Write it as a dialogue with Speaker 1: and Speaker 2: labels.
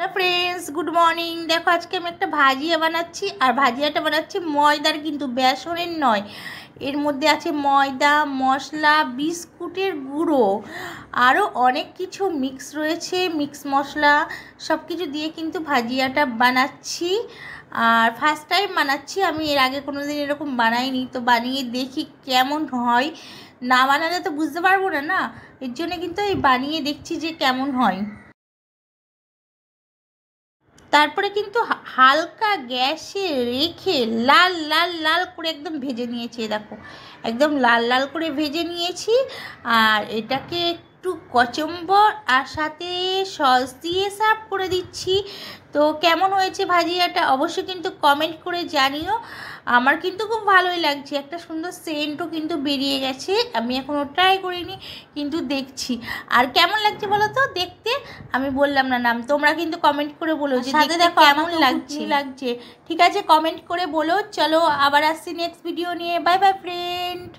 Speaker 1: Friends good morning. देखो आज के मैं एक भाजिया बनाচ্ছি আর ভাজিয়াটা বানাচ্ছি ময়দার, কিন্তু বেসনের নয়। এর মধ্যে আছে ময়দা, মশলা, বিস্কুটের গুঁড়ো, আরও অনেক কিছু মিক্স রয়েছে, মিক্স মশলা সব কিছু দিয়ে কিন্তু ভাজিয়াটা বানাচ্ছি। আর ফার্স্ট টাইম বানাচ্ছি আমি, এর আগে কোনো দিন এরকম বানাইনি, তো বানিয়ে দেখি কেমন হয়। না বানালে তো বুঝতে পারবো না না, এর জন্য কিন্তু এই বানিয়ে দেখছি যে কেমন হয়। তারপরে কিন্তু হালকা গ্যাসে রেখে লাল লাল লাল করে একদম ভেজে নিয়েছি। দেখো একদম লাল লাল করে ভেজে নিয়েছি। আর এটাকে একটু কচুম্বর আর সাথে সস দিয়ে সার্ভ করে দিচ্ছি। তো কেমন হয়েছে ভাজিয়াটা অবশ্যই কিন্তু কমেন্ট করে জানিও। আমার কিন্তু খুব ভালোই লাগছে, একটা সুন্দর সেন্টও কিন্তু বেরিয়ে গেছে। আমি এখনও ট্রাই করিনি, কিন্তু দেখছি। আর কেমন লাগছে বলো তো দেখতে? আমি বললাম না নাম, তোমরা কিন্তু কমেন্ট করে বলো যে সাথে দেখো কেমন লাগছে। ঠিক আছে, কমেন্ট করে বলো। চলো আবার আসছি নেক্সট ভিডিও নিয়ে। Bye bye friend.